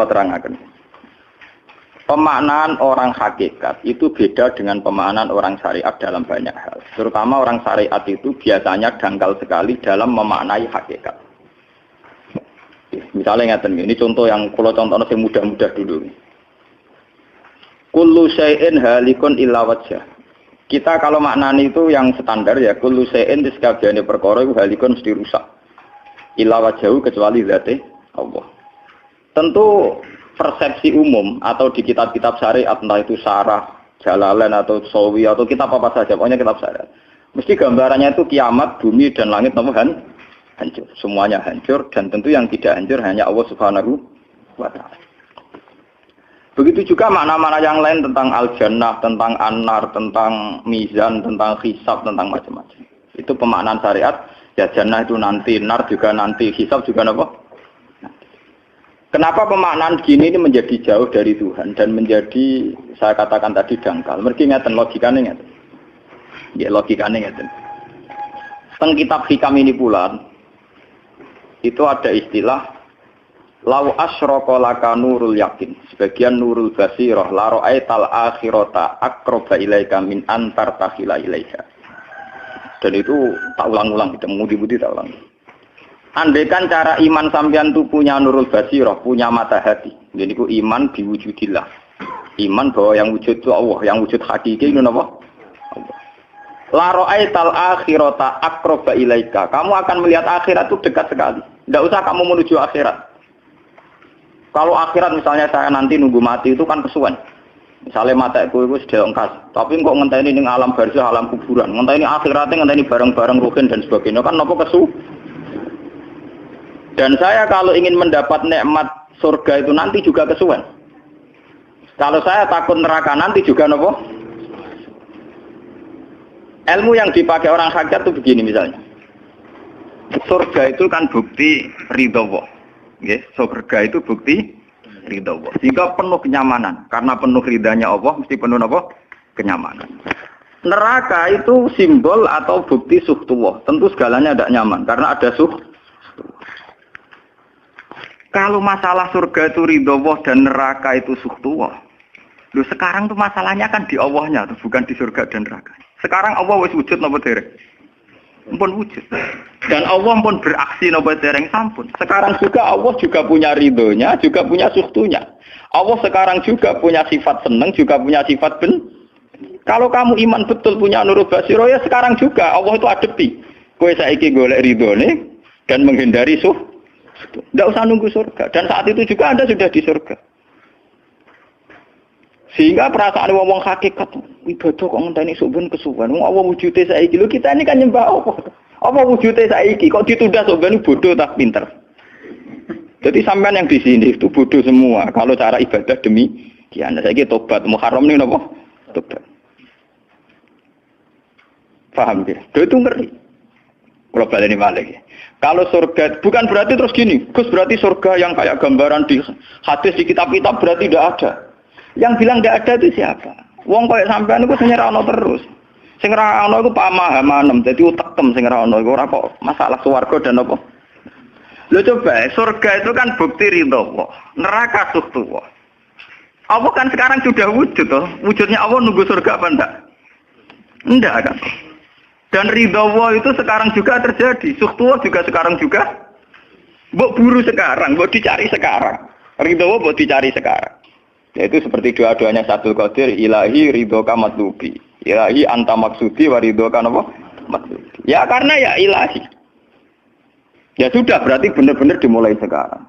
kalau terangkan. Pemaknaan orang hakikat itu beda dengan pemaknaan orang syariat dalam banyak hal. Terutama orang syariat itu biasanya dangkal sekali dalam memaknai hakikat. Misalnya ini contoh yang kalau contohnya yang mudah-mudah dulu. Kullu syai'in halikun illa wajhah. Kita kalau maknani itu yang standar ya, kullu syai'in disekabiane perkara itu halikun mesti rusak. Illa wajhahu kecuali zate Allah. Tentu persepsi umum atau di kitab-kitab syariat, entah itu Syarah, Jalalain atau Sawi atau kitab apa saja, pokoknya kitab syariat. Mesti gambarannya itu kiamat, bumi dan langit hancur. Semuanya hancur dan tentu yang tidak hancur hanya Allah Subhanahu wa Ta'ala. Begitu juga makna-makna yang lain tentang al-jannah, tentang an-nar, tentang mizan, tentang hisab, tentang macam-macam. Itu pemaknaan syariat, ya jannah itu nanti, nar juga nanti, hisab juga apa? Kenapa pemaknaan gini ini menjadi jauh dari Tuhan dan menjadi, saya katakan tadi, dangkal. Mergi ngeten logikane ngeten. Ya logikane ngeten. Teng kitab hikam ini pula itu ada istilah lau asyraka laka nurul yakin. Sebagian nurul basirah la ra'aital akhirata aqraba ilaika min antar takhila ilaika. Dan itu tak ulang-ulang, kita mengudi-mudi tak ulang. Andaikan cara iman sampean itu punya nurul basirah, punya mata hati. Jadi itu iman biwujudillah. Iman bahwa yang wujud itu Allah, yang wujud hakiki itu apa? Allah. La ra'aital akhirata aqraba ilaika. Kamu akan melihat akhirat itu dekat sekali. Tidak usah kamu menuju akhirat. Kalau akhirat misalnya saya nanti nunggu mati itu kan kesuwen. Misalnya mataku itu sudah engkas, tapi kok ngenteni ning alam barzah, alam kuburan. Ngenteni akhiratnya, ngenteni barang-barang ruhin dan sebagainya kan napa kesu? Dan saya kalau ingin mendapat nikmat surga itu nanti juga kesuwen. Kalau saya takut neraka nanti juga nopo. Ilmu yang dipakai orang hakikat itu begini misalnya. Surga itu kan bukti ridha Allah. Nggih, surga itu bukti ridha Allah. Sehingga penuh kenyamanan. Karena penuh ridhanya Allah mesti penuh nopo? Kenyamanan. Neraka itu simbol atau bukti suhtullah. Tentu segalanya tidak nyaman karena ada Kalau masalah surga itu ridho Allah dan neraka itu suhtullah. Loh sekarang tuh masalahnya kan di Allahnya, tuh, bukan di surga dan neraka. Sekarang Allah wis wujud napa dereng? Ampun wujud. Dan Allah pun beraksi napa dereng sampun. Sekarang juga Allah juga punya ridhonya, juga punya suhtunya. Allah sekarang juga punya sifat seneng, juga punya sifat Kalau kamu iman betul punya nurul basiro ya sekarang juga Allah itu adepi. Kowe saiki golek ridhone dan menghindari tidak usah nunggu surga. Dan saat itu juga Anda sudah di surga. Sehingga perasaan wong hakikat ibadah kok ngenteni suben kesuwen. Wong Allah wujude saiki. Lho kita ini kan nyembah apa? Apa wujude saiki kok ditunda suben bodoh tak pinter. Jadi sampean yang di sini itu bodoh semua. Kalau cara ibadah demikian. Saiki tobat Muharram ini napa? Tobat. Paham ya? Itu ngeri. Kalau baleni malih. Kalau surga bukan berarti terus gini, Gus berarti surga yang kayak gambaran di hadis di kitab-kitab berarti tidak ada. Yang bilang tidak ada itu siapa? Wong kayak sampean itu sing ora ono terus. Sing ora ono iku pamahaman, dadi utekem sing ora ono iku ora kok masalah swarga dan apa. Lho coba, surga itu kan bukti ridho Allah, neraka suhtullah. Allah kan sekarang sudah wujud toh. Wujudnya Allah nunggu surga apa enggak? Enggak kan? Dan ridha Allah itu sekarang juga terjadi. Suhtullah juga sekarang juga. Mbok buru sekarang, mbok dicari sekarang. Ridha Allah mbok dicari sekarang. Yaitu seperti doa-doanya Satul Qadir, ilahi ridhoka matlubi. Ilahi anta maksudi wa ridhoka apa? Matlubi. Ya karena ya ilahi. Ya sudah berarti benar-benar dimulai sekarang.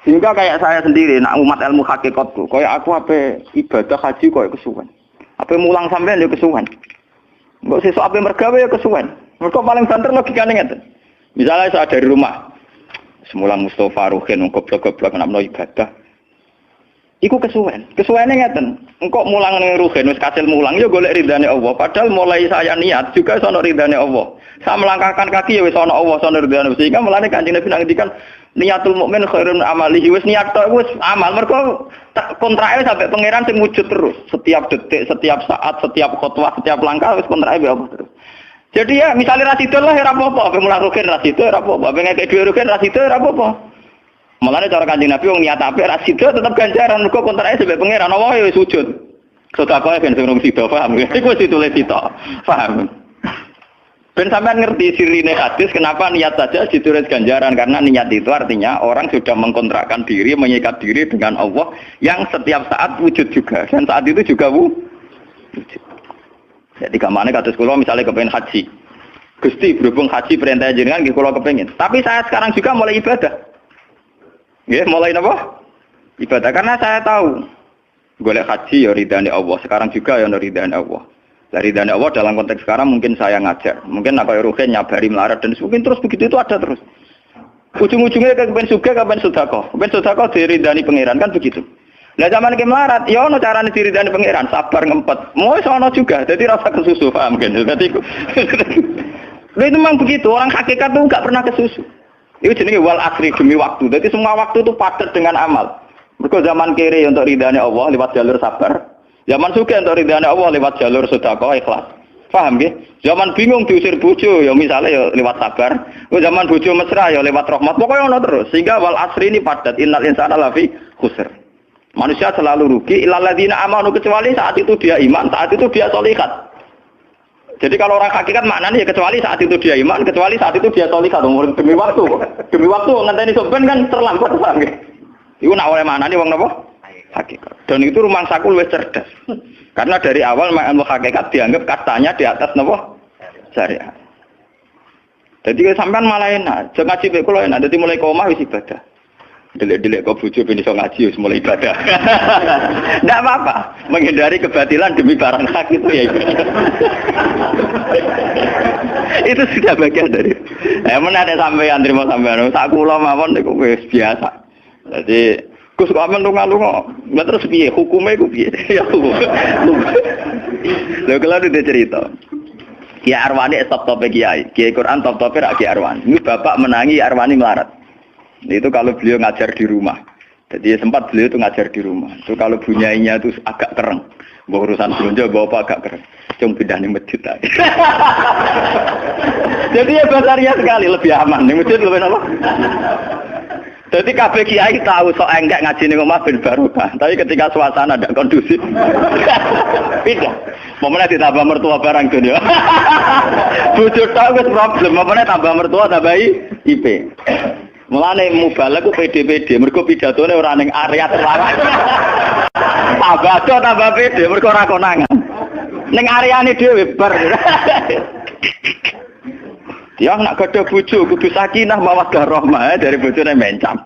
Sehingga kayak saya sendiri, nak umat ilmu hakikatku, kayak aku apa ibadah haji kayak kesuwen. Apa mulang sampean ya kesuwen. Mbok sesuk ape mergawe ya kesuwen. Mergo paling banter logikane ngeten. Misalnya saya dari rumah, semula Mustafa Ruhin goblok-goblok nak meno ibadah. Iku kesuwen. Kesuwene ngeten. Engko mulang ning Ruhin wis kasil mulang ya golek ridane Allah. Padahal mulai saya niat juga sono ridane Allah. Saya melangkahkan kaki ya wis sono Allah, sono ridane. Sehingga mulane Kanjeng Nabi ngendikan niatul mukmin khairun amalihi wis niat tok wis amal. Mergo kontrake sampai pangeran sing wujud terus. Setiap detik, setiap saat, setiap khotbah, setiap langkah wis kontrake be Allah terus. Jadi ya misalnya rasidul lah ora apa-apa, ape mulang Ruhin rasidul ora apa-apa, ape ngekek dhewe Ruhin rasidul ora apa-apa. Mulane cara Kanjeng Nabi wong niat apik ra sida tetep ganjaran mergo kontrake sebab pangeran Allah ya sujud. Sedekah ben sing sida paham. Iku wis ditulis sida. Paham. Ben sampean ngerti sirine hadis kenapa niat saja ditulis ganjaran karena niat itu artinya orang sudah mengkontrakkan diri, mengikat diri dengan Allah yang setiap saat wujud juga dan saat itu juga wujud. Jadi kamane kados kula misalnya kepengin haji. Gusti berhubung haji perintah jenengan nggih kula kepengin. Tapi saya sekarang juga mulai ibadah. Nggih, mulai napa? Ibadah karena saya tahu golek haji ya ridane Allah. Sekarang juga ya ridane Allah. Dari ridane Allah dalam konteks sekarang mungkin saya ngajar. Mungkin nak kaya ruhin nyabari melarat dan mungkin terus begitu itu ada terus. Ujung-ujungnya kepen suga, kepen sedekah. Kepen sedekah diridani pangeran kan begitu. Lah zaman iki melarat, ya ono carane diridani pangeran, sabar ngempet. Mau sono juga. Jadi rasa kesusu paham kan. Berarti itu memang begitu. Orang hakikat tuh enggak pernah kesusu. Itu jenenge wal asri demi waktu. Jadi semua waktu itu padat dengan amal. Mergo zaman kiri untuk ridane Allah lewat jalur sabar. Zaman sugih untuk ridane Allah lewat jalur sedekah ikhlas. Paham nggih? Zaman bingung diusir bojo ya misalnya ya lewat sabar. Zaman bojo mesra ya lewat rahmat. Pokoknya ono terus. Sehingga wal asri ini padat. Innal insana lafi khusr. Manusia selalu rugi illal ladzina amanu kecuali saat itu dia iman, saat itu dia sholihat. Jadi kalau orang hakikat maknanya ya kecuali saat itu dia iman, kecuali saat itu dia sholihat demi waktu. Demi waktu ngenteni sampean kan terlambat paham nggih. Iku nak oleh maknane wong napa? Hakikat. Dan itu rumangsaku luwih cerdas. Karena dari awal ilmu hakikat dianggap katanya di atas napa? Syariat. Jadi sampean malah enak, jangan ngaji kula enak, dadi mulai omah wis ibadah. Delik-delik kok bojo ben iso ngaji wis mulai ibadah. Ndak apa-apa, menghindari kebatilan demi barang hak itu ya ibadah. Itu sudah bagian dari. Menarik sampean terima sampean. Sak kula mawon niku wis biasa. Jadi Gus kok amen lunga-lunga. Lah terus piye hukume iku piye? Ya hukum. Lha kalau ada cerita. Kiai Arwani top-top kiai. Kiai Quran top-top ra Kiai Arwani. Ini bapak menangi Arwani melarat. Itu kalau beliau ngajar di rumah. Jadi sempat beliau itu ngajar di rumah. Itu kalau bunyainya itu agak kereng. Bawa urusan belanja bawa apa agak kereng. Cuma pindah di masjid aja. Jadi ya basaria sekali lebih aman. Di masjid lebih apa? Jadi kabeh kiai tahu sok enggak ngaji ning omah ben barokah. Tapi ketika suasana tidak kondusif, pindah. Momennya ditambah mertua barang dunia. Bojo tok wis problem, momennya tambah mertua tambah IP. Mulane mubalek ku PD-PD, mergo pidatone ora ning area terlarang. Tambah PD, mergo ora konangan. Ning areane dhewe bar. Dia nak gadah bojo kudu sakinah mawaddah rahmah dari bojone mencam.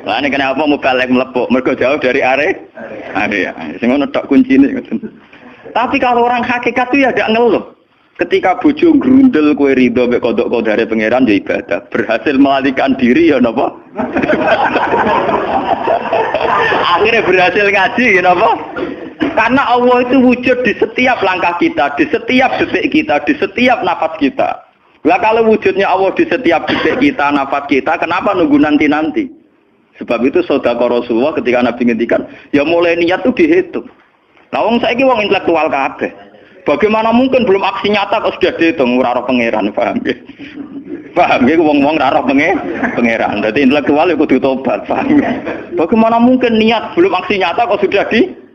Lah nek kenapa mubalek mlepuk, mergo jauh dari area. Sing ngono tok kuncine. Tapi kalau orang hakikat itu ya gak ngeluh. Ketika bojo grundel kowe rido mek kodok kodare pangeran ya ibadah. Berhasil melalikan diri ya napa? Akhirnya berhasil ngaji ya napa? Karena Allah itu wujud di setiap langkah kita, di setiap detik kita, di setiap nafas kita. Lah kalau wujudnya Allah di setiap detik kita, nafas kita, kenapa nunggu nanti-nanti? Sebab itu sedekah Rasulullah ketika Nabi ngendikan, ya mulai niat itu dihitung. Lah wong saiki wong intelektual kabeh. Bagaimana mungkin belum aksi nyata kok sudah dihitung ora roh pangeran, paham nggih? Paham nggih wong-wong ora roh pangeran. Dadi intelektual iku kudu tobat, paham. Bagaimana mungkin niat belum aksi nyata kok sudah di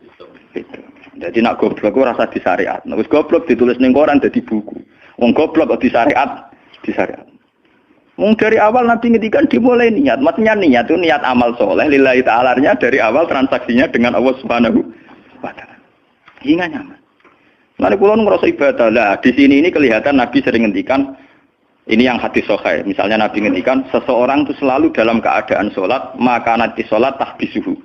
jadi nak goblok ora rasa di syariat. Nek wis goblok ditulis ning koran dadi buku. Wong goblok kok di syariat, di syariat. Wong dari awal Nabi ngendikan dimulai niat. Maksudnya niat itu niat amal soleh lillahi ta'ala-nya dari awal transaksinya dengan Allah Subhanahu wa taala. Hingga nyaman. Lalu kula ngerasa ibadah. Lah di sini ini kelihatan Nabi sering ngendikan ini yang hadis sahih. Misalnya Nabi ngendikan seseorang itu selalu dalam keadaan salat, maka nanti salat tahbisuhu.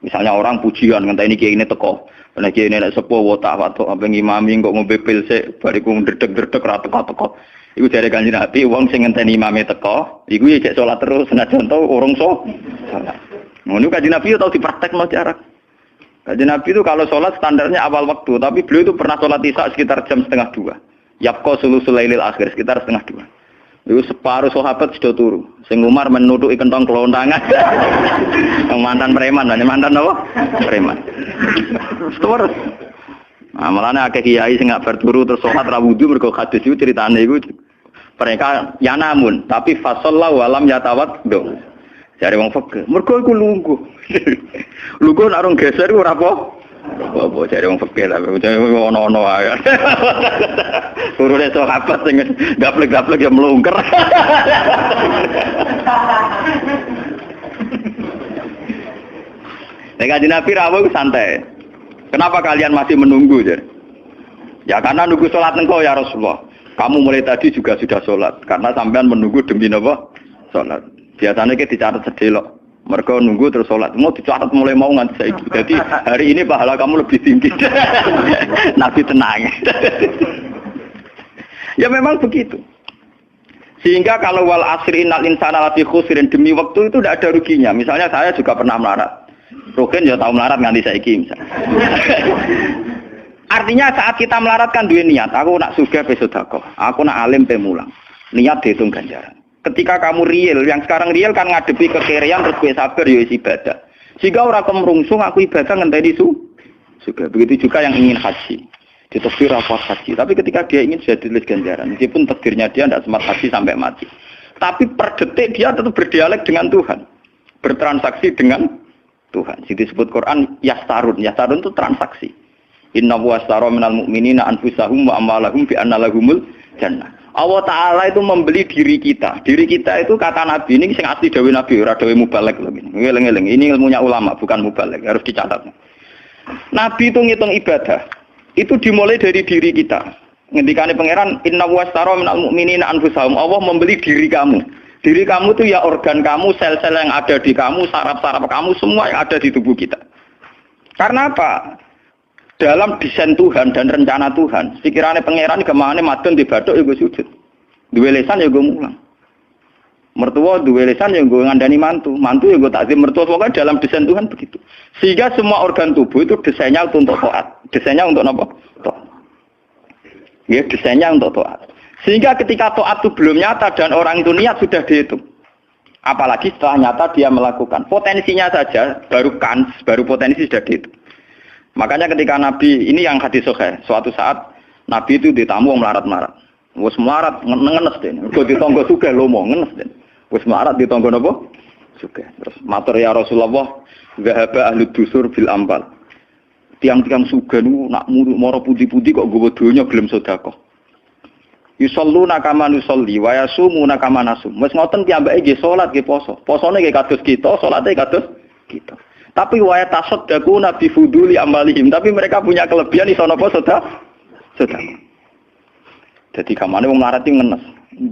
Misalnya orang pujian ngenteni kiai ini teko. Nek kiai ini nek sepuh watak watuk apa ngimami kok ngombe pil sik bariku ndredeg-ndredeg ra teko-teko. Iku jare Kanjeng Nabi wong sing ngenteni imame teko, iku ya cek salat terus senajan to urung salat. Ngono Kanjeng Nabi yo tau dipraktekno jarak. Kanjeng Nabi itu kalau sholat standarnya awal waktu, tapi beliau itu pernah sholat isya sekitar jam 1:30. Yapqa sulusul lailil akhir sekitar 1:30. Itu separuh sahabat sudah turu. Sing Umar menutuki kentong kelontangan. Mantan preman, mantan apa? Preman. Terus. Nah, malane akeh kiai sing gak berturu terus sholat ra wudu mergo hadis itu ceritane iku Mereka ya namun, tapi fasallahu alam yatawaddo. Jare wong fikih, mergo iku lungguh. Lungguh nek orang geser iku ora apa? Apa jare wong fikih lah, ono-ono ae. Turune sahabat sing gaplek-gaplek ya mlungker. Kanjeng Nabi rawuh santai. Kenapa kalian masih menunggu, Jar? Ya karena nunggu sholat engkau ya Rasulullah. Kamu mulai tadi juga sudah sholat. Karena sampean menunggu demi apa? Sholat. Biasanya kita dicatat sedelok. Mereka nunggu terus sholat. Mau dicatat mulai mau nganti saiki. Jadi hari ini pahala kamu lebih tinggi. Nabi tenang. Ya memang begitu. Sehingga kalau wal asri innal insana lafi khusrin, demi waktu itu tidak ada ruginya. Misalnya saya juga pernah melarat. Rugen ya tahu melarat nganti saiki misalnya. Artinya saat kita melarat kan duwe niat, aku nak sugih pe sedekah, aku nak alim pe mulang. Niat dihitung ganjaran. Ketika kamu real, yang sekarang real kan ngadepi kekerian terus kowe sabar ya ibadah. Jika ora kemrungsung aku ibadah ngenteni sugih. Begitu juga yang ingin haji. Ditakdir apa haji, tapi ketika dia ingin sudah ditulis ganjaran, meskipun takdirnya dia tidak sempat haji sampai mati. Tapi per detik dia tetap berdialek dengan Tuhan. Bertransaksi dengan Tuhan. Jadi disebut Quran yastarun. Yastarun itu transaksi. Inna washtara minal mu'minina anfusahum wa amwalahum bi anna lahumul jannah. Allah Ta'ala itu membeli diri kita. Diri kita itu kata Nabi ini sing asli dawuh Nabi, ora dawuh mubalek lho ngene. Ngeling-eling. Ini ilmunya ulama, bukan mubalek, harus dicatat. Nabi itu ngitung ibadah. Itu dimulai dari diri kita. Ngendikane pangeran inna washtara minal mu'minina anfusahum. Allah membeli diri kamu. Diri kamu itu ya organ kamu, sel-sel yang ada di kamu, saraf-saraf kamu, semua yang ada di tubuh kita. Karena apa? Dalam desain Tuhan dan rencana Tuhan, pikirannya pangeran kemana madon di bathuk ya gue sujud. Duwe lisan ya gue mulang. Mertua duwe lisan ya gue ngandani mantu. Mantu ya gue takzim mertua. Pokoknya dalam desain Tuhan begitu. Sehingga semua organ tubuh itu desainnya untuk taat. Desainnya untuk apa? Taat. Ya, desainnya untuk taat. Sehingga ketika taat itu belum nyata dan orang itu niat sudah dihitung. Apalagi setelah nyata dia melakukan. Potensinya saja baru potensi sudah dihitung. Makanya ketika Nabi, ini yang hadis sahih, suatu saat Nabi itu ditamu melarat-melarat. Wes melarat ngenes deh. Kok ditonggo sugih lomo ngenes deh. Wes melarat ditonggo napa? Sugih. Terus matur ya Rasulullah, zahaba ahli dusur bil ambal. Tiang-tiang sugih niku nak moro pundi-pundi kok nggawa donya gelem sedekah. Yusalluna kama nusolli wa yasumuna kama nasum. Wes ngoten piyambake nggih salat nggih poso. Posone nggih kados kita, salate kados kita. Tapi wa tasaddaquna bi fuduli amalihim. Tapi mereka punya kelebihan iso napa sedekah. Jadi kamane wong melarat iki ngenes.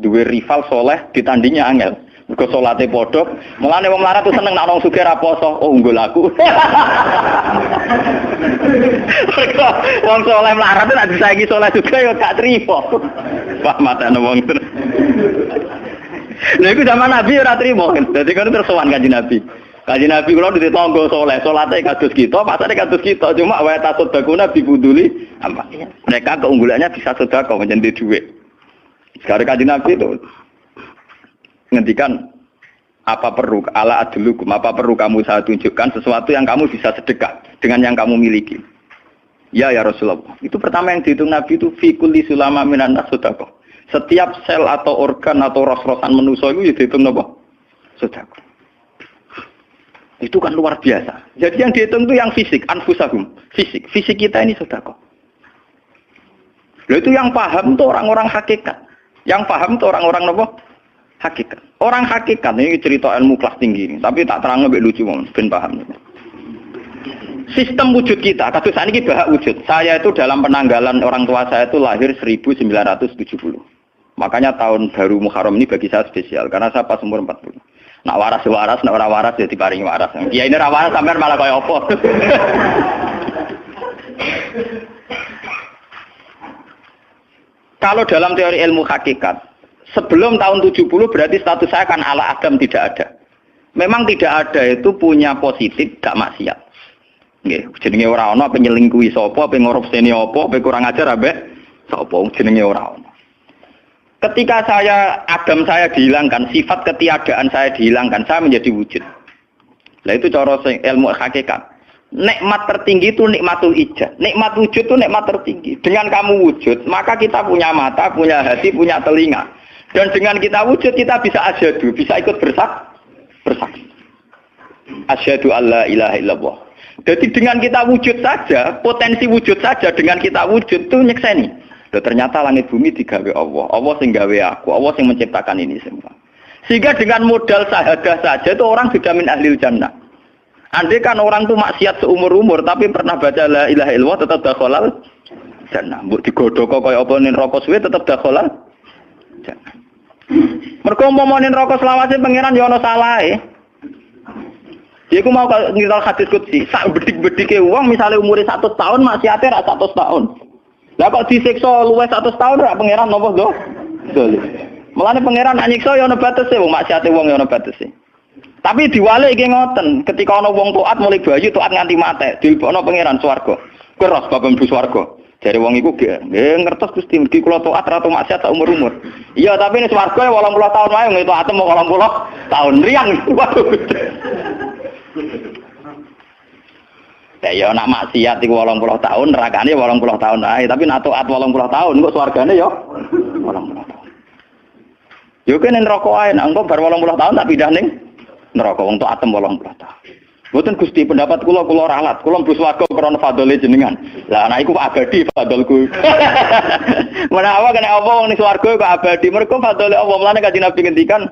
Duwe rival soleh ditandingnya angel. Mergo salate padha. Mulane wong melarat tuh seneng nek wong sugih ra poso. Oh unggul aku. Mergo wong soleh melarat nek disaiki soleh juga ya gak trimo. Wah matane wong tenan. Lha iku zaman Nabi ora trimo. Dadi kan terus sowan Kanjeng Nabi. Kanjeng Nabi kula ditonggo soleh, salate kados kita, pasane kados kita, cuma wa tasaddaquna bi buduli apa? Mereka keunggulannya bisa sedekah menjadi duit. Sekarang Kanjeng Nabi itu ngendikan apa perlu ala adlukum, apa perlu kamu saya tunjukkan sesuatu yang kamu bisa sedekah dengan yang kamu miliki. Ya Rasulullah. Itu pertama yang dihitung Nabi itu fi kulli sulama minan nas sedekah. Setiap sel atau organ atau ros-rosan manusia itu dihitung apa? Sedekah. Itu kan luar biasa. Jadi yang dihitung itu yang fisik, anfusahum. Fisik kita ini sedekah. Lalu itu yang paham itu orang-orang hakikat. Yang paham itu orang-orang apa? Hakikat. Orang hakikat ini cerita ilmu kelas tinggi ini, tapi tak terang lebih lucu ben paham. Sistem wujud kita, kados saniki bahak wujud. Saya itu dalam penanggalan orang tua saya itu lahir 1970. Makanya tahun baru Muharram ini bagi saya spesial karena saya pas umur 40. Nak waras, nak ora waras ya diparingi waras. Ya ini ora waras sampean malah kaya apa. Kalau dalam teori ilmu hakikat, sebelum tahun 70 berarti status saya kan ala Adam tidak ada. Memang tidak ada itu punya positif gak maksiat. Nggih, jenenge ora ana penyelingkuhi sapa, pengorupseni apa, kurang ajar ambek sapa jenenge ora ana. Ketika Adam saya dihilangkan, sifat ketiadaan saya dihilangkan, saya menjadi wujud. Nah itu cara ilmu hakikat. Nikmat tertinggi itu nikmatul ijad. Nikmat wujud itu nikmat tertinggi. Dengan kamu wujud, maka kita punya mata, punya hati, punya telinga. Dan dengan kita wujud kita bisa asyhadu, bisa ikut bersaksi. Asyhadu alla ilaha illallah. Jadi dengan kita wujud saja, potensi wujud saja dengan kita wujud itu nyekseni. Loh, ternyata langit bumi digawe Allah. Allah sing gawe aku, Allah sing menciptakan ini semua. Sehingga dengan modal syahadah saja itu orang sudah min ahlil jannah. Andai kan orang itu maksiat seumur-umur tapi pernah baca la ilaha illallah tetap dakhalal jannah. Mbok digodhog kaya apa ning neraka suwe tetap dakhalal jannah. Mergo umpama ning neraka selawase pangeran ya ana salahe. Iku mau ngiral hadis qudsi, sak bedik-bedike wong misale umure 100 tahun maksiate ra 100 tahun. Lah kok disiksa luwih 100 tahun ra pangeran napa do? Dolim. Mulane pangeran anyiksa ya ana batese wong maksiate wong ya ana batese. Tapi diwalik iki ngoten, ketika ana wong taat mulai bayi taat nganti mate, dilebokno pangeran swarga. Keros bab mlebu swarga. Jare wong iku nggih ngertos Gusti mergi kula taat ra maksiat sak umur-umur. Iya, tapi ning swarga 80 tahun wae ngeto atem 80 tahun riang. Ya nak maksiat iku 80 tahun, nerakane 80 tahun ae, tapi nak taat 80 tahun kok swargane ya 80 tahun. Yo kene neraka ae, nek engko bar 80 tahun tak pindah ning neraka wong taat 80 tahun. Mboten Gusti pendapat kula ralat, kula mlebu swarga krana fadhole jenengan. Lah anak iku abadi fadholku. Menawa kena apa wong ning swarga kok abadi, mergo fadhole Allah. Mulane Kanjeng Nabi ngendikan,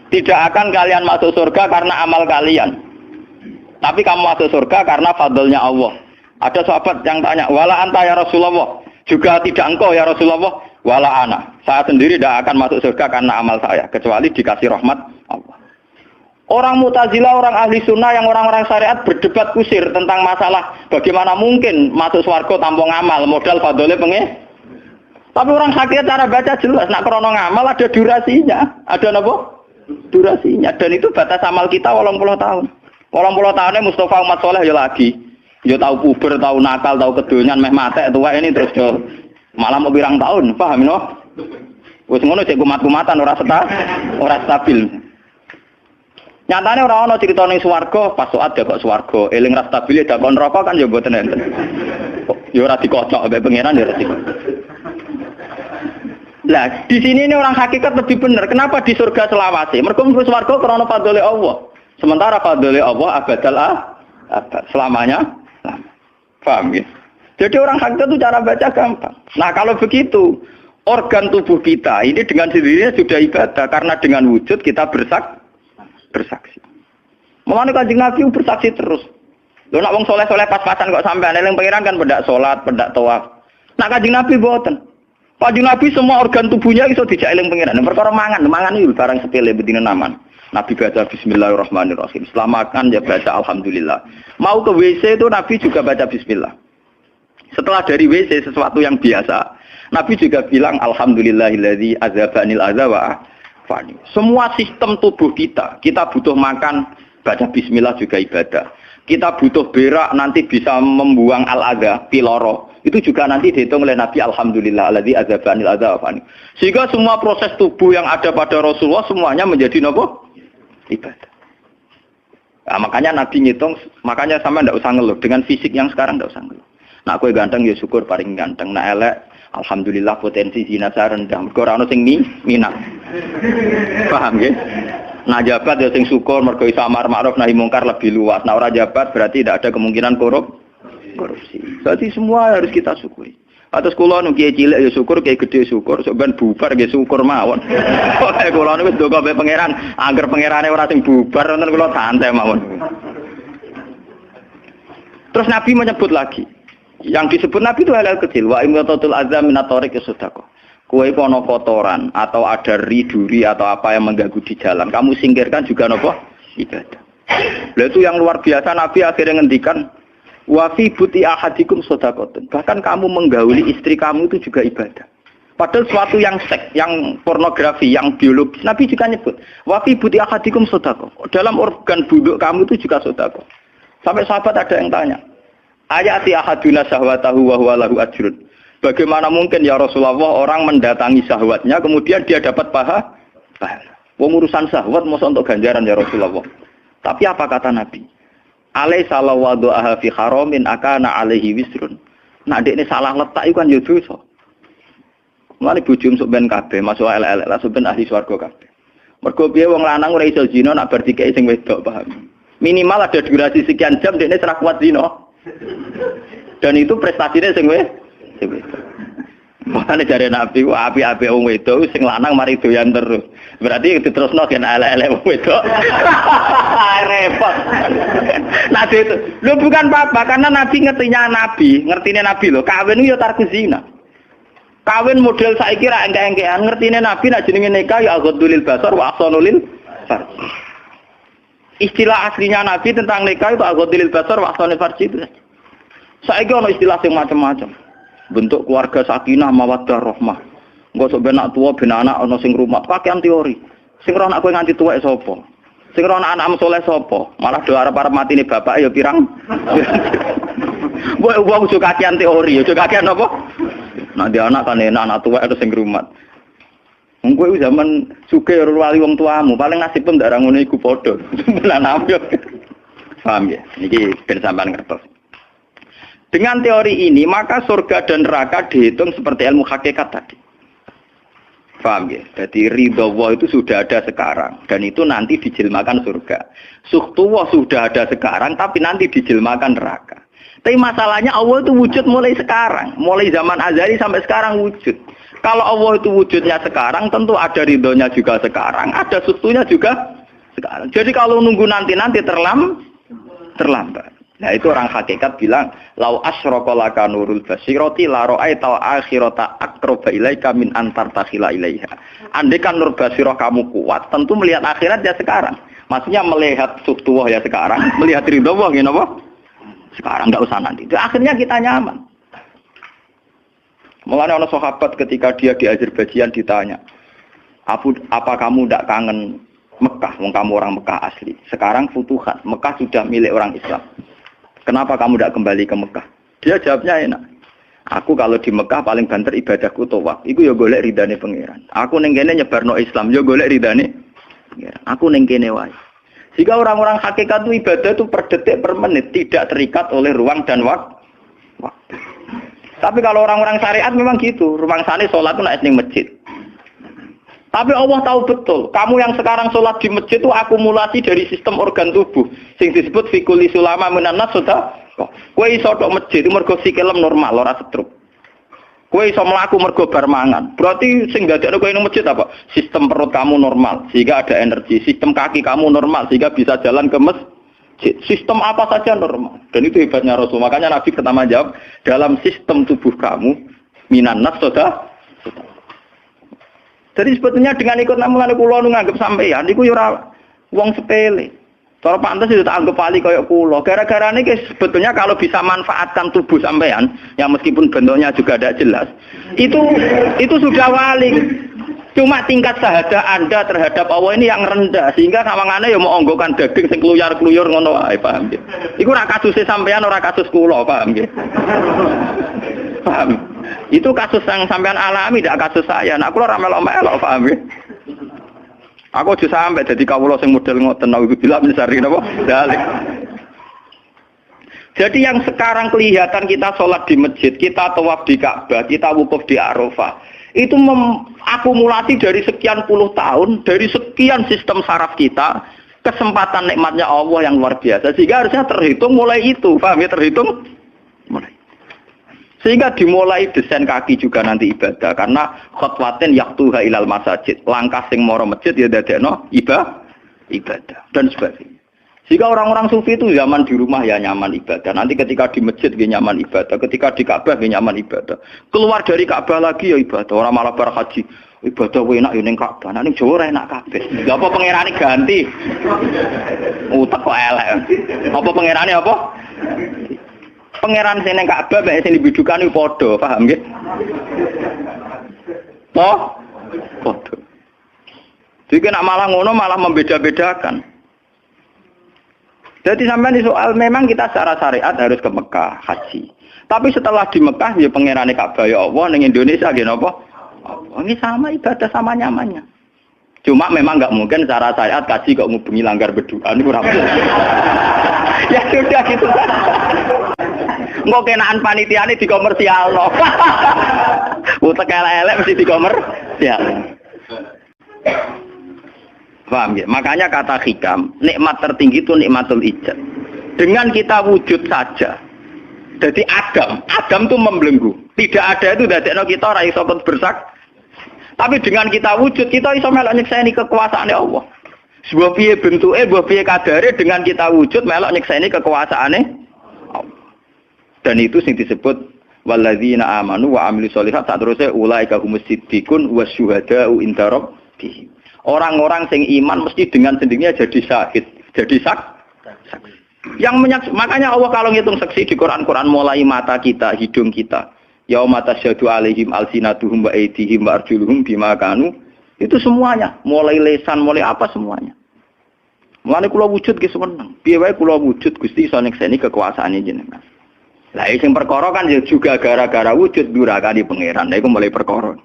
tidak akan kalian masuk surga karena amal kalian. Tapi kamu masuk surga karena fadlnya Allah. Ada sahabat yang tanya, wala anta ya Rasulullah. Juga tidak engkau ya Rasulullah. Wala ana. Saya sendiri tidak akan masuk surga karena amal saya. Kecuali dikasih rahmat Allah. Orang Mu'tazilah, orang ahli sunnah yang orang-orang syariat berdebat kusir tentang masalah bagaimana mungkin masuk surga tanpa ngamal. Modal fadlnya Tapi orang hakikat cara baca jelas. Nak krono ngamal ada durasinya. Ada apa? Durasinya. Dan itu batas amal kita 80 tahun. 80 tahunnya Mustafa Umat Soleh ya lagi. Ya tahu puber, tahu nakal, tahu kedonyan, meh mate tua ini terus yo malah mau birang tahun, paham no? Wes ngono cek kumat-kumatan ora stabil. Nyatane ora ana crita ning swarga, pas saat ya kok swarga, eling ra stabil ya kon neraka kan ya mboten enten. Ya ora dikocok mbek pangeran ya ora dikocok. Lah, di sini ini orang hakikat lebih benar. Kenapa di surga selawase? Mergo mlebu swarga krana fadhole Allah. Sementara fadhole Allah abadal abad, selamanya. Paham ya? Jadi orang hakikat itu cara baca gampang. Nah, kalau begitu, organ tubuh kita ini dengan sendirinya sudah ibadah karena dengan wujud kita bersaksi. Mulane Kanjeng Nabi bersaksi terus. Lho nak wong soleh-soleh pas-pasan kok sampean eling pangeran kan pendak salat, pendak tawaf. Nak Kanjeng Nabi mboten. Kanjeng Nabi semua organ tubuhnya iso dijak eling pangeran. Perkara mangan iki barang sepele bedine naman. Nabi baca bismillahirrahmanirrahim. Setelah makan ya baca alhamdulillah. Mau ke WC itu Nabi juga baca bismillah. Setelah dari WC sesuatu yang biasa, Nabi juga bilang alhamdulillahilladzi azhabanil adza wa afani. Semua sistem tubuh kita butuh makan, baca bismillah juga ibadah. Kita butuh berak nanti bisa membuang al-adza, piloro. Itu juga nanti dihitung oleh Nabi alhamdulillahilladzi azhabanil adza wa afani. Sehingga semua proses tubuh yang ada pada Rasulullah semuanya menjadi napa? Ibadah. Nah, makanya Nabi ngitung, makanya sama ndak usah ngeluh dengan fisik yang sekarang ndak usah ngeluh. Nak kowe ganteng ya syukur paling ganteng, nak elek alhamdulillah potensi zina saya rendah. Mergo ora ono sing minat. Paham nggih? Nah jabat ya sing syukur mergo iso amar ma'ruf nahi mungkar lebih luas. Nah ora jabat berarti tidak ada kemungkinan korupsi. Jadi semua harus kita syukuri. Atus kula nu kiye cilik ya syukur, kiye gedhe syukur, sok ben bubar nggih syukur mawon. Pokoke kula niku ndonga be pangeran, angger pangerane ora sing bubar wonten kula santai mawon. Terus Nabi menyebut lagi. Yang disebut Nabi itu hal-hal kecil. Wa imatatul azam minatorik sedekah. Kowe ana kotoran atau ada riduri atau apa yang mengganggu di jalan, kamu singkirkan juga napa? Ibadah. Lah itu yang luar biasa Nabi akhirnya ngendikan wa fi buti ahadikum sedekatun. Bahkan kamu menggauli istri kamu itu juga ibadah. Padahal suatu yang seks, yang pornografi, yang biologis, Nabi juga nyebut wa fi buti ahadikum sedekah. Dalam organ buduk kamu itu juga sedekah. Sampai sahabat ada yang tanya, ayati ahaduna syahwatahu wa huwa lahu ajrun. Bagaimana mungkin ya Rasulullah orang mendatangi syahwatnya kemudian dia dapat pahala? Wong urusan syahwat masa untuk ganjaran ya Rasulullah. Tapi apa kata Nabi? Alaisa lawadha'a fi haramin akana alaihi wisrun. Nah dekne salah letak iku kan ya dosa. Mulane bojo sok ben kabeh, masuk elek-elek lah sok ben ahli swarga kabeh. Mergo piye wong lanang ora iso zina nak bar dikeki sing wedok, paham. Minimal ada durasi sekian jam dekne ora kuat zina. Dan itu prestasinya sing wedok. Makane jare Nabi ku api-api wong wedok sing lanang mari doyan terus. Berarti diterusno gen elek-elek wong wedok. Repot. Nah itu, lu bukan apa-apa karena Nabi ngertine Nabi lho, kawin yo tarku zina. Kawin model saiki ra engke-engkean, ngertine Nabi nek jenenge nikah ya aghdulil basar wa ahsanulil farj. Istilah aslinya Nabi tentang nikah itu aghdulil basar wa ahsanul farj itu. Saiki ono istilah sing macam-macam. Bentuk keluarga sakinah mawaddah rahmah. Engko sok ben anak tuwa ben anak ana sing rumah, pakaian teori. Sing ora anak kowe nganti tuwek sapa? Sing ora anak saleh sapa? Malah do arep-arep matine bapak ya pirang. Wong suka kakean teori, ya kakean apa? Nanti anak kan enak, anak tua itu sing rumat. Wong kowe zaman sugih ora wali wong tuamu, paling nasib pun ndak ngono iku padha. Lan ambyok. Paham ya? Niki ben sampean ngertos. Dengan teori ini, maka surga dan neraka dihitung seperti ilmu hakikat tadi. Paham ya? Jadi ridho Allah itu sudah ada sekarang dan itu nanti dijelmakan surga. Suhtullah sudah ada sekarang tapi nanti dijelmakan neraka. Tapi masalahnya Allah itu wujud mulai sekarang, mulai zaman azali sampai sekarang wujud. Kalau Allah itu wujudnya sekarang, tentu ada ridhonya juga sekarang, ada sustunya juga sekarang. Jadi kalau nunggu nanti terlambat. Nah itu orang hakikat bilang, lau asyraka laka nurul basirati la ra'aital akhirata aqraba ilaika min antar takhila ilaiha. Andai kan nur basirah kamu kuat, tentu melihat akhirat ya sekarang. Maksudnya melihat sustuwah ya sekarang, melihat ridho Allah ya apa? Sekarang nggak usah nanti. Akhirnya kita nyaman. Mulanya orang sahabat ketika dia di Azerbaijan ditanya, apa kamu tidak kangen Mekah? Wong kamu orang Mekah asli. Sekarang futuhat, Mekah sudah milik orang Islam. Kenapa kamu tidak kembali ke Mekah? Dia jawabnya enak. Aku kalau di Mekah paling banter ibadahku tawaf. Iku ya golek ridane pangeran. Aku ning kene nyebarno Islam, ya golek ridane pangeran. Aku ning kene wae. Jika orang-orang hakikat itu ibadah itu per detik per menit tidak terikat oleh ruang dan waktu. Tapi kalau orang-orang syariat memang gitu, ruang sana sholat itu naik di masjid. Tapi Allah tahu betul, kamu yang sekarang sholat di masjid itu akumulasi dari sistem organ tubuh, sing disebut fikuli sulama minanas sudah. Kue iso tok masjid itu mergo sikilem normal, ora stroke. Kue iso mlaku mergo bar mangan. Berarti sing dadekno kowe ning masjid apa? Sistem perut kamu normal sehingga ada energi, sistem kaki kamu normal sehingga bisa jalan ke masjid. Sistem apa saja normal. Dan itu hebatnya Rasul. Makanya Nabi pertama jawab, dalam sistem tubuh kamu minan nas sudah. Jadi sebetulnya dengan ikut namungan kula nganggep sampeyan niku yo ora wong sepele. Cara pantes itu tak anggap pali kaya kula. Gara-gara ini sebetulnya kalau bisa manfaatkan tubuh sampean, yang meskipun bentuknya juga tidak jelas, itu sudah wali. Cuma tingkat sahadah Anda terhadap Allah ini yang rendah, sehingga kawangannya ya mau onggokan daging sing kluyar-kluyur ngono wae, paham nggih. Iku ora kasuse sampean, ora kasus kula, paham nggih. Paham. Itu kasus yang sampean alami, tidak kasus saya. Nah, kula ora melok-melok, paham nggih. Aku aja sampai jadi kawula sing model ngoten nawi bila mencari napa dalil. Jadi yang sekarang kelihatan kita sholat di masjid, kita tawaf di Ka'bah, kita wukuf di Arafah, itu akumulasi dari sekian puluh tahun, dari sekian sistem saraf kita, kesempatan nikmatnya Allah yang luar biasa. Sehingga harusnya terhitung mulai itu, paham ya, terhitung mulai. Sehingga dimulai desain kaki juga nanti ibadah, karena khotwatin yaktuha ilal masajid, langkah sing moro masjid ya dadekno ibadah dan sebagainya. Sehingga orang-orang sufi itu zaman di rumah ya nyaman ibadah, nanti ketika di masjid ya nyaman ibadah, ketika di Ka'bah ya nyaman ibadah, keluar dari Ka'bah lagi ya ibadah. Orang malah bar haji ibadah enak ya ning Ka'bah, ning Jawa enak kabeh. Lha apa pangerane ganti? Utek kok elek. Apa pangerane apa? Pangeran sing ning Ka'bah mek sing dibidukan iku padha, paham nggih? Padha. Jadi nek malah ngono malah membeda-bedakan. Jadi sampai di soal memang kita secara syariat harus ke Mekah haji. Tapi setelah di Mekah ya pangerane Ka'bah ya Allah ning Indonesia nggih napa? Ini sama ibadah sama nyamannya. Cuma memang enggak mungkin secara syariat kaji kok ngubungi langgar berdoa niku ora mungkin. Ya sudah gitu. Engko kenaan panitiane dikomersialno. utek elek mesti dikomer. Ya. Paham ya? Makanya kata hikam, nikmat tertinggi itu nikmatul ijad. Dengan kita wujud saja. Jadi Adam itu membelenggu. Tidak ada itu dadekno kita ora iso bersak. Tapi dengan kita wujud, kita iso melok nyekseni kekuasaane Allah. Sebuah piye bentuke, sebuah piye kadare dengan kita wujud melok nyekseni kekuasaane Allah. Dan itu sing disebut walladzina amanu wa amilus sholihat saterusé ulaika humus siddiqun wasyuhada'u inda rabbihim. Orang-orang sing iman mesti dengan sendirinya jadi syahid, jadi saksi. Makanya Allah kalau ngitung saksi di Quran mulai mata kita, hidung kita, yauma tasyhadu alaihim alsinatuhum wa aydihim wa arjuluhum bima kanu, itu semuanya, mulai lesan, mulai apa semuanya. Mulane kula wujud ki seneng. Piye wae kula wujud Gusti iso nekseni kekuasaane jenengan. Lah sing perkara kan juga gara-gara wujud durakane pangeran. Lha iku mulai perkara.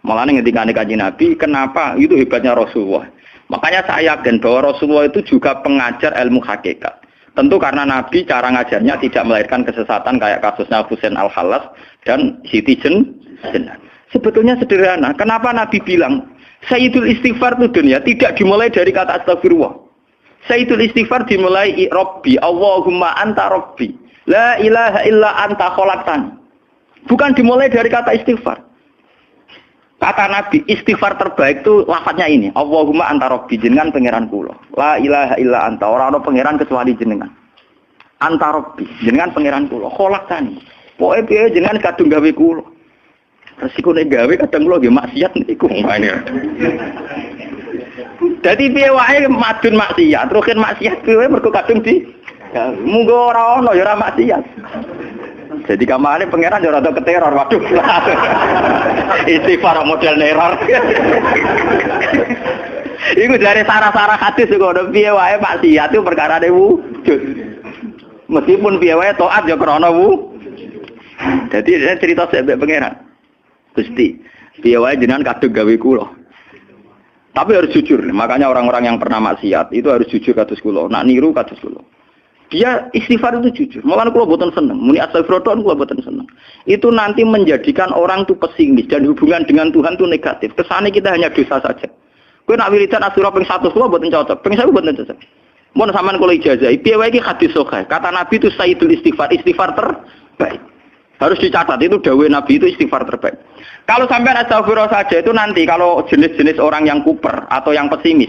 Mulane ngendikane Kanjeng Nabi, kenapa itu hebatnya Rasulullah. Makanya saya yakin bahwa Rasulullah itu juga pengajar ilmu hakikat. Tentu karena Nabi cara ngajarnya tidak melahirkan kesesatan kayak kasusnya Husain Al-Khallas dan Siti Jenar. Sebetulnya sederhana. Kenapa Nabi bilang Sayyidul Istighfar itu dunia tidak dimulai dari kata astagfirullah. Sayyidul Istighfar dimulai Rabbi, Allahumma anta Rabbi, la ilaha illa anta khalaqtani. Bukan dimulai dari kata istighfar. Kata Nabi, istighfar terbaik itu lafadznya ini. Allahumma anta Rabbi, jenengan pangeran kula. La ilaha illa anta, ora ana pangeran kecuali jenengan. Anta Rabbi, jenengan pangeran kula. Khalaqtani. Pokoke piye jenengan kadung gawe kula. Resiko nek gawe kadang kula nggih maksiat niku. Dadi piye wae madun maksiat, rukin maksiat piye mergo kadung di munggo ora ana ya ora maksiat. Jadi kamane pangeran yo rada keteror, waduh. Istighfar model neror. Iku dari sarah-sarah hadis kok ono piye wae maksiat itu perkarane wujud. Meskipun piye wae taat yo krana Jadi cerita sebab pangeran. Gusti, piye wae jenengan kadung gawe kula. Tapi harus jujur. Makanya orang-orang yang pernah maksiat itu harus jujur kados kula. Nak niru kados kula. Dia istighfar itu jujur. Malah kula boten seneng. Muni astagfirullah kula boten seneng. Itu nanti menjadikan orang itu pesimis dan hubungan dengan Tuhan itu negatif. Kesane kita hanya dosa saja. Kowe nak wiridan asura ping 100 kula boten cocok. Ping 1000 boten cocok. Mun sampean kula ijazahi, piye wae iki hadis sahih. Kata Nabi itu sayyidul istighfar terbaik. Harus dicatat itu dawuh Nabi itu istighfar terbaik. Kalau sampean astagfirullah saja itu nanti kalau jenis-jenis orang yang kuper atau yang pesimis.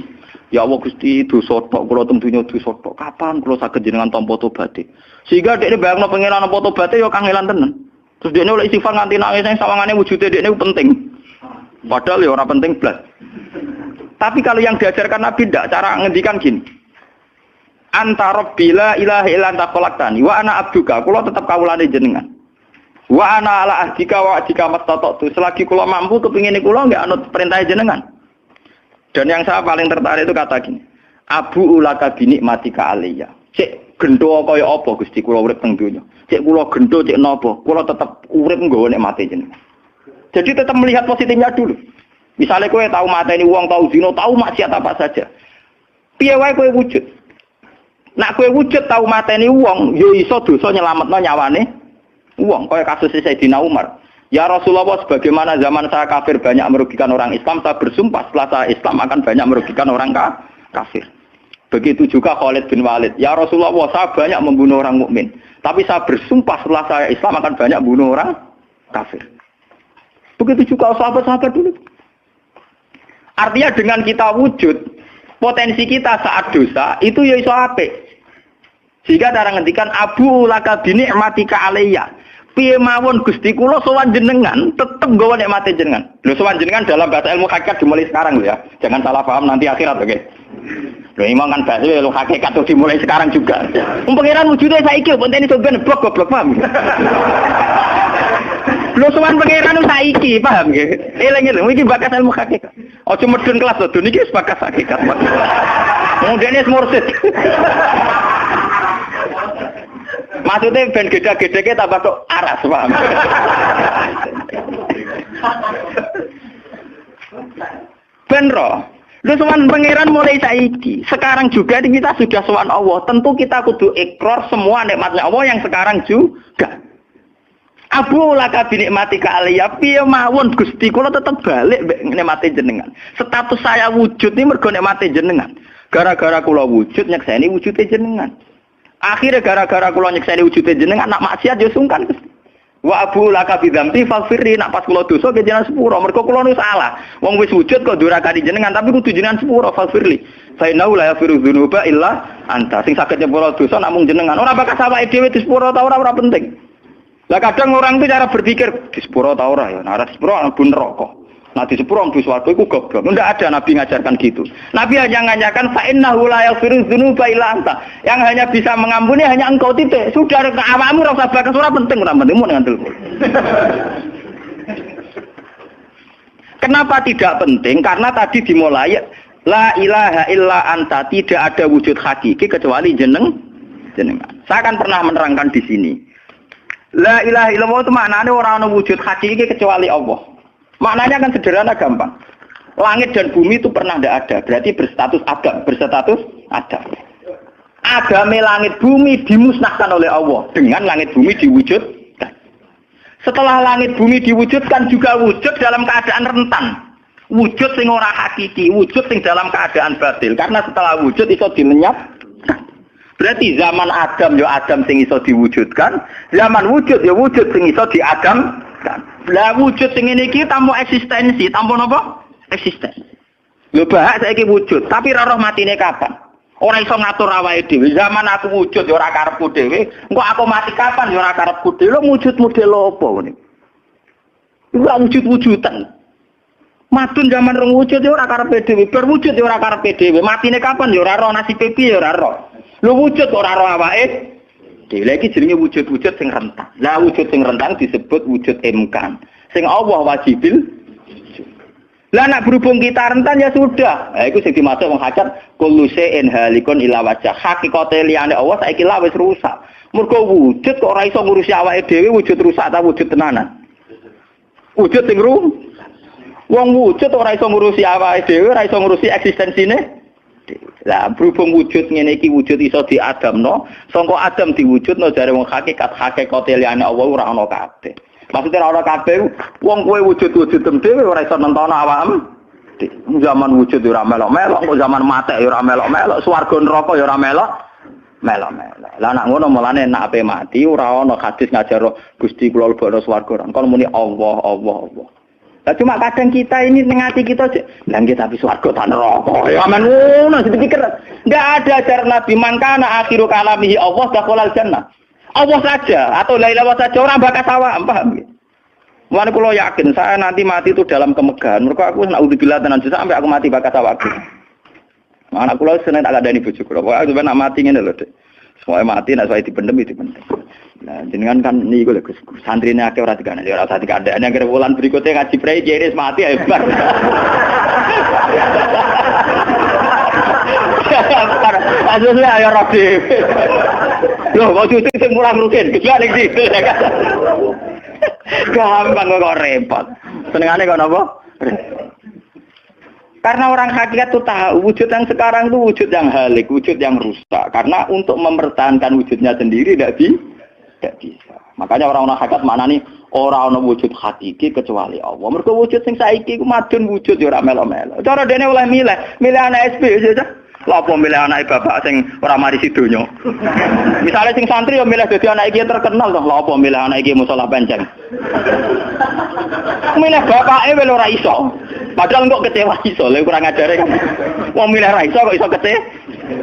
Ya Allah Gusti dosa tok kula tentunya dosa tok. Kapan kula saged jenengan tampa tobaté? Sehingga dekne bayangno pengenan tampa tobaté ya kangelan tenan. Terus dekne oleh istighfar nganti nangis sing sawangane wujude dekne penting. Padahal ya ora penting blas. Tapi kalau yang diajarkan Nabi ndak cara ngendikan gini. Anta Rabbi la ilaha illa anta khalaqtani wa ana abduka. Kula tetep kawulane jenengan. Wa ana ala ahdika wa ahdika mastata'tu. Selagi kula mampu kepingine kula nggak anut perintah jenengan. Dan yang saya paling tertarik itu kata gini, Abu ulaka binikmatika aliyya. Cek gendo kaya apa Gusti kula urip teng donya. Cek kula gendo cek napa, kula tetep urip nggawa nikmate jenengan. Jadi tetap melihat positifnya dulu. Misalnya kowe tahu mateni wong, tahu zina, tahu maksiat apa saja. Piye wae kowe wujud. Nak kowe wujud tahu mateni wong, yo iso dosa nyelametno nyawane wong. Kaya kasus Sayyidina Umar. Ya Rasulullah, sebagaimana zaman saya kafir banyak merugikan orang Islam, saya bersumpah setelah saya Islam akan banyak merugikan orang kafir. Begitu juga Khalid bin Walid. Ya Rasulullah, saya banyak membunuh orang mukmin, tapi saya bersumpah setelah saya Islam akan banyak membunuh orang kafir. Begitu juga sahabat-sahabat dulu. Artinya dengan kita wujud, potensi kita saat dosa itu ya iso apik. Sehingga cara ngendikan Abu laka binikmatika alayya. Piye mawon Gusti kula sowan jenengan tetep nggawa nikmate jenengan. Lho sowan jenengan dalam bahasa ilmu hakikat dimulai sekarang lho ya. Jangan salah paham nanti akhirat oke. Lho imam kan bahasa ilmu hakikat tuh dimulai sekarang juga. Pangeran wujude saiki pontene sampean goblok paham. Lho sowan pangeran saiki paham nggih. Eling-eling iki bakas ilmu hakikat. Aja medun kelas lho niki wis bakas hakikat. Kemudian mursid. Maksudnya ben gede-gedeke tambah kok aras, paham? Ben roh. Lu sowan pangeran mulai saiki. Sekarang juga kita sudah sowan Allah. Tentu kita kudu ikrar semua nikmatnya Allah yang sekarang juga. Abu laka binikmati kaliya piye mawon Gusti kula tetep balik mbek nikmati jenengan. Status saya wujud ini mergo nikmati jenengan. Gara-gara kula wujud nyekseni wujude jenengan. Akhirnya gara-gara kula nyekseni wujude jenengan nak maksiat yo sungkan Gusti. Wa abu laka bidzambi faghfirli nak pas kula dosa ke jenengan sepuro mergo kula nu salah. Wong wis wujud kok durakani jenengan tapi kudu jenengan sepuro faghfirli. Fa innahu la yaghfiru dzunuba illa anta. Sing saged nyepuro dosa namung jenengan. Ora bakal awake dhewe disepuro ta ora penting. Lah kadang orang itu cara berpikir di sepuro ta ora ya, nah di sepuro mlebu neraka. Nah di sepuro mlebu swarga iku goblok. Ndak ada nabi ngajarkan gitu. Nabi hanya ngajarkan fa innahu la yaghfiru dzunuba illa anta. Yang hanya bisa mengampuni hanya engkau titik. Sudah awakmu ora usah bakas ora penting mun ngandel. Kenapa tidak penting? Karena tadi dimulai la ilaha illa anta, tidak ada wujud hakiki kecuali jenengan. Saya akan pernah menerangkan di sini. La ilaha illallah itu maknanya orang ana wujud hakiki kecuali Allah. Maknanya kan sederhana gampang. Langit dan bumi itu pernah tidak ada, berarti berstatus ada. Agame langit bumi dimusnahkan oleh Allah dengan langit bumi diwujudkan. Setelah langit bumi diwujudkan juga wujud dalam keadaan rentan. Wujud sing ora hakiki, wujud sing dalam keadaan batil. Karena setelah wujud iso dilenyap. Berarti zaman Adam ya Adam sing iso diwujudkan, zaman wujud ya wujud sing iso diadamkan. Lah wujud sing ngene iki tanpa eksistensi, tanpa napa? Eksistensi. Lho bahak saiki wujud, tapi ora roh matine kapan? Ora iso ngatur awake dhewe. Zaman aku wujud ya ora karepku dhewe, engko aku mati kapan ya ora karepku dhewe. Lho wujud model apa ngene? Iku wujud-wujudan. Madun zaman rong wujud ya ora karepe dhewe, bar wujud ya ora karepe dhewe. Matine kapan ya ora roh, nasibe piye ya ora roh. Lho wujud ora roh awake. Dhewe iki jenenge wujud-wujud sing rentang. Lah wujud sing rentang disebut wujud imkan. Sing Allah wajibil. Lah nek berhubung kita rentan ya sudah. Lah iku sing dimaksud wong hajat kullu shay'in halikun ila wajh. Hakikate liyane Allah saiki lah wis rusak. Mergo wujud kok ora iso ngurusi awake dhewe wujud rusak ta wujud tenanan. Wujud sing rusak. Wong wujud ora iso ngurusi awake dhewe, ora iso ngurusi eksistensine. Lah berhubung wujud ngene iki wujud iso diadamno, sangka Adam diwujudno jare wong hakikate liyane Allah ora ana kabeh. Maksudnya ora ana kabeh wong kowe wujud-wujud dhewe ora iso nentono awakmu. Zaman wujud ora melok-melok, kok zaman mate ora melok-melok, swarga neraka ya ora melok-melok. Lah nek ngono mulane nek ape mati ora ana hadis ngajaro Gusti kula lebokno swarga. Kon muni Allah. Lah cuma kadang kita ini ngati kita lah nggih tapi swarga ta neraka. Ya aman ngono dipikir. Enggak ada ajaran Nabi mangkana akhiru kalamihi Allah dakhalal jannah. Allah saja atau la ilaha saja orang bakas awak, paham nggih? Mulane kula yakin saya nanti mati itu dalam kemegahan. Mergo aku naudzubillah tenan sampai aku mati bakas awakku. Anak kula seneng tak kadani bojo kula. Pokoke sampe nak mati ngene lho, Dik. Semoga mati nek saya dipendem. Nah, jenengan kan niku lho Gus. Santrine akeh ora dikandani, ora usah dikandani. Nek wulan berikutnya ngaji prei jenis mati ayo bar. Asline ayo ora dhewe. Lho, kok cucu sing mulang rugen, gejak ning situ ya kan. Gampang kok repot. Senengane kok napa? Karena orang hakikat itu tahu wujud yang sekarang itu wujud yang halik, wujud yang rusak. Karena untuk mempertahankan wujudnya sendiri tidak bisa. Makanya orang-orang hakikat maknanya orang-orang wujud hakiki kecuali Allah. Mereka wujud yang saiki itu madun wujud ya ora melo-melo. Cara dene oleh milih anak SP saja. Lha apa milih anak bapak sing ora mari sidonya. Misalnya sing santri ya milih dadi anak iki terkenal toh. Lha apa milih anak iki musala penceng. Milih bapake wel ora iso. Padahal kok kecewa iso, lha kurang ajare kan. Wong milih ra iso kok iso kecewa.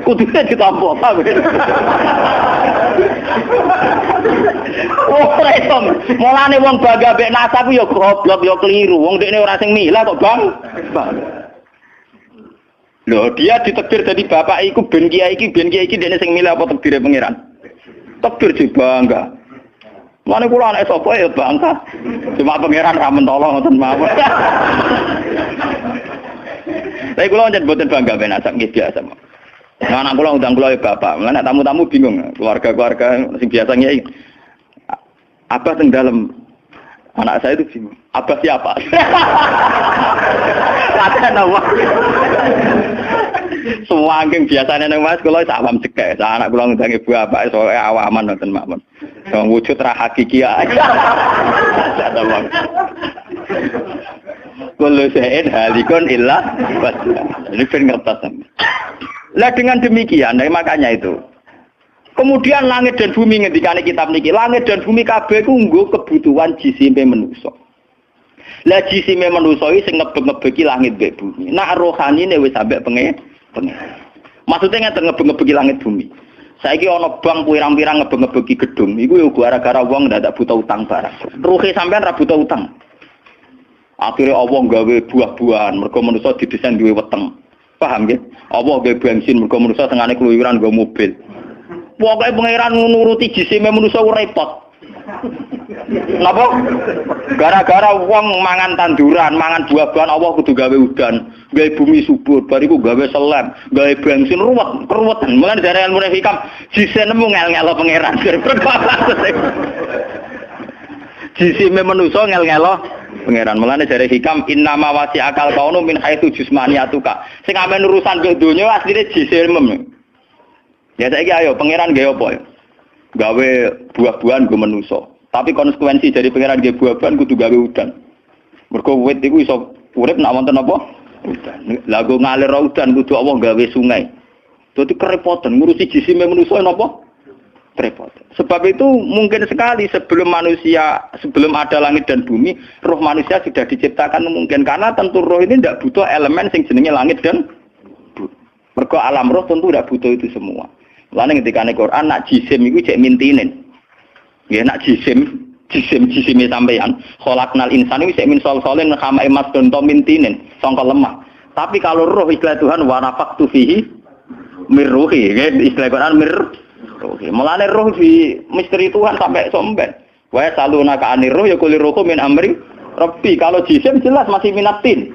Kudune ditampa, ta. Oh, ora iso. Mulane wong bangga mek nasab ya goblok ya keliru. Wong dekne ora sing milah kok, Bang. Loh, dia ditakdir jadi bapak iku ben kiai iki dene sing milih apa takdire pangeran. Takdir di bangga. Mane kula anak sapa ya bangga. Cuma pangeran ra mentolo ngoten mawon. Tapi kula njen boten bangga ben asam nggih biasa. Nah, anak kula undang kula ya bapak. Mulane tamu-tamu bingung, keluarga-keluarga sing biasa nyai. Abah teng dalem. Anak saya itu bingung. Abah siapa? Latihan apa? Saking biasane nang Mas kula sak awam cekek. Sak anak kula ngundang ibu bapak soalé awaman ngoten mawon. Wong wujud ra hakiki ae. Kullu syai'in halikun illa wajha. Ini ben ngertos. Lah dengan demikian, makanya itu. Kemudian langit dan bumi ngendikane kitab niki, langit dan bumi kabeh ku nggo kebutuhan jisime manusa. Lah jisime manusa iki sing ngebeg-ngebeki langit mbek bumi. Nak rohanine wis sampe pengen. Maksudnya ngeten ngebeg-ngebeki langit bumi. Saiki ana bank pirang-pirang ngebeg-ngebeki gedung, iku yo gara-gara wong ndak butuh utang barang. Ruhe sampean ra butuh utang. Akhirnya Allah gawe buah-buahan, mergo manusa didesain duwe weteng. Paham nggih? Allah gawe bensin, mergo manusa tengane keluyuran nggo mobil. Pokoke pangeran nuruti jisime manusa repot. Napa? Gara-gara wong mangan tanduran, mangan buah-buahan Allah kudu gawe udan, gawe bumi subur, bariku gawe selam, gawe bensin ruwetan. Mulane dari ilmu hikam jise nemu ngel-ngelo pangeran. Jisime manusa ngel-ngelo pangeran. Mulane dari hikam innama wasi akal kaunu min haitsu jusmaniyatuka. Sing amen urusan ke donya asline jisime. Ya saiki ayo pangeran gawe apa ya? Gawe buah-buahan go manusa. Tapi konsekuensi dari pangeran gawe buah-buahan kudu gawe udan. Mergo wit iku iso urip nek wonten apa? Udan. Lah go ngalir udan kudu Allah gawe sungai. Dadi kerepotan ngurusi jisime manusa napa? Repot. Sebab itu mungkin sekali sebelum ada langit dan bumi, roh manusia sudah diciptakan mungkin karena tentu roh ini tidak butuh elemen sing jenenge langit dan bumi. Mergo alam roh tentu tidak butuh itu semua. Lalu ketika di Quran nak jisim itu cek mintinin, ya nak jisime sampeyan. Kholaknal insan itu cek min sol-solin kama emas donto mintinin, songkol lemah. Tapi kalau roh istilah Tuhan wanafaktu fihi mirruhi, ya istilah Quran mirruhi. Mulane roh di misteri Tuhan sampai somben. Wa saluna ka anir roh ya kulir roh min amri Rabbi. Kalau jisim jelas masih minatin.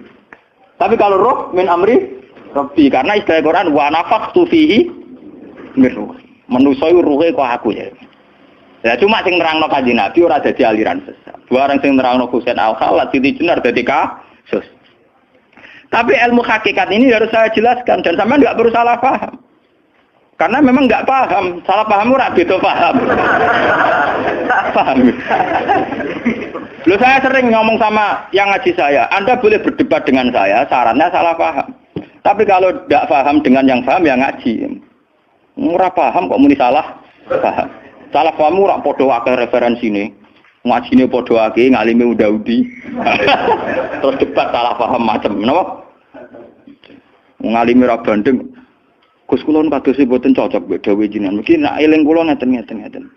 Tapi kalau roh min amri Rabbi karena istilah Quran wanafaktu fihi mirruh. Manusa iku ruhe kok aku ya. Ya cuma sing nerangno Kanjeng Nabi ora dadi aliran sesat. Barang sing nerangno Husain Al-Khalat Siti Jenar dadi kasus. Tapi ilmu hakikat ini harus saya jelaskan dan sampean enggak perlu salah paham. Karena memang enggak paham, salah paham ora beda paham. Paham. Loh saya sering ngomong sama yang ngaji saya, Anda boleh berdebat dengan saya, sarannya salah paham. Tapi kalau enggak paham dengan yang paham ya ngaji. Ora paham kok muni salah paham. Salah paham ora padha akeh referensine. Ngajine padha akeh, ngalime udah-udi. Terus debat salah paham macam napa? Ngalime ra bandeng. Gus kula kados mboten cocok mbek dawuh jenengan. Mungkin nek eling kula ngeten.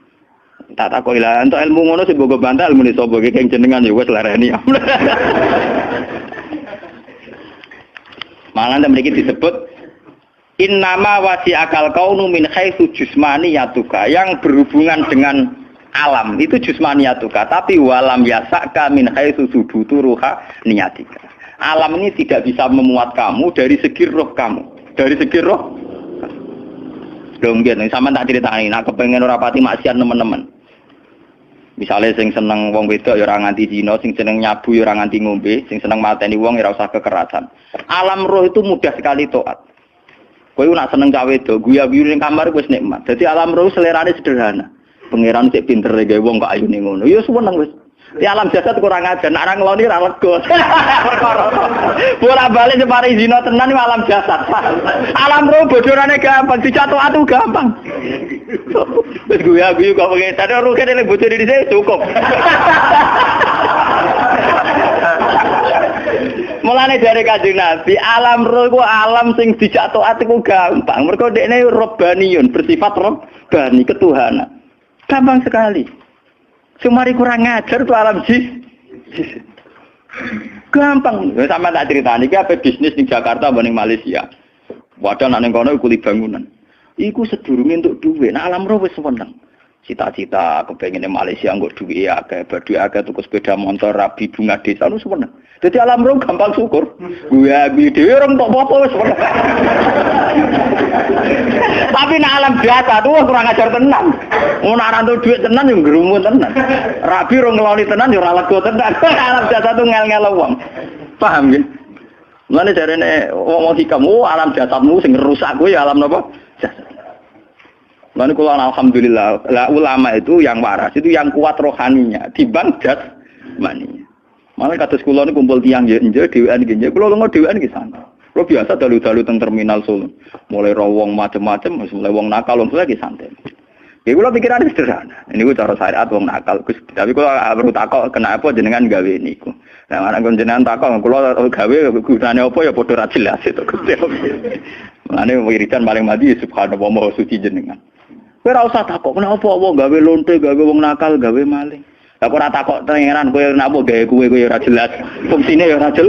Tak takoki lah entuk ilmu ngono sing mbok bantah ilmune sapa iki keng jenengan ya wis lereni. Malah mriki disebut innama wasi akal kaunu min haitsu jusmaniyatuka yang berhubungan dengan alam itu jusmaniyatuka tapi walam yasaka min haitsu subutu ruha niyatika. Alam ini tidak bisa memuat kamu dari segi roh kamu. Dari segi roh. Donggen sampean tak critani nek kepengin ora pati maksiat teman-teman. Misale sing seneng wong wedok ya ora nganti zina, sing seneng nyabu ya ora nganti ngombe, sing seneng mateni wong ya ora usah kekerasan. Alam roh itu mudah sekali taat. Kowe nak seneng cawe wedok, guyu-guyu ning kamar wis nikmat. Dadi alam roh selerane sederhana. Pangeran sik pinter gawe wong kok ayune ngono. Ya seneng wis. Di alam jasad kurang ajar, nak nang ngloni ra lega. Bola-balik separi zina tenan iki alam jasad. Alam roh bodorane gampang, dicatu atu gampang. Wis guyu-guyu kok pengen tadi roh kene bocor dhisik cukup. Mulane dari Kanjeng Nabi, alam roh ku alam sing dijak taat iku gampang. Mergo dekne robbaniyun, bersifat robbani, ketuhanan. Gampang sekali. Sumari kurang ngajar tuh alam jis. Gampang. Sama tak ceritani iki ape bisnis ning Jakarta mbek ning Malaysia. Wadah nek ning kono iku bangunan. Iku sedurunge entuk dhuwit. Nah alam roh wis seneng. Cita-cita kepengin Malaysia nggo duwe akeh, badhe akeh tuku sepeda motor, rabi bunga desa lu seneng. Dadi alam roh gampang syukur. Gue dhewe ora entuk apa-apa wis seneng. Tapi nek alam biasa tuh kurang ajar tenan. Ngono ora entuk dhuwit tenan yo ngrumun tenan. Rabi ora ngeloni tenan yo ora lega tenan. Alam biasa tuh ngel-ngel wong. Paham nggih? Mulane jarene wong hikam, alam jasadmu sing rusak kuwi alam napa? Jasad. Mulane kula alhamdulillah, ulama itu yang waras, itu yang kuat rohaninya, dibanding jasmaninya. Malah kados kula niku kumpul tiyang nggih dhewean nggih, kula lunga dhewean nggih santai. Kula biasa dalu-dalu teng terminal Solo. Mulai ro wong macem-macem, mulai wong nakal wong lagi santai. Ya kula pikirane sederhana. Niku cara syariat wong nakal, Gus. Tapi kula perlu takok kenapa jenengan gawe niku. Nah, anak jenengan takok kula gawe gunane apa ya padha ra jelas itu Gusti. Mulane wiridan paling mati subhanallah maha suci jenengan. Kowe ora usah takok kenapa apa gawe lonte, gawe wong nakal, gawe maling. Lah kok ora takok pangeran kowe napa gawe kowe ora jelas. Fungsine ya ora jelas.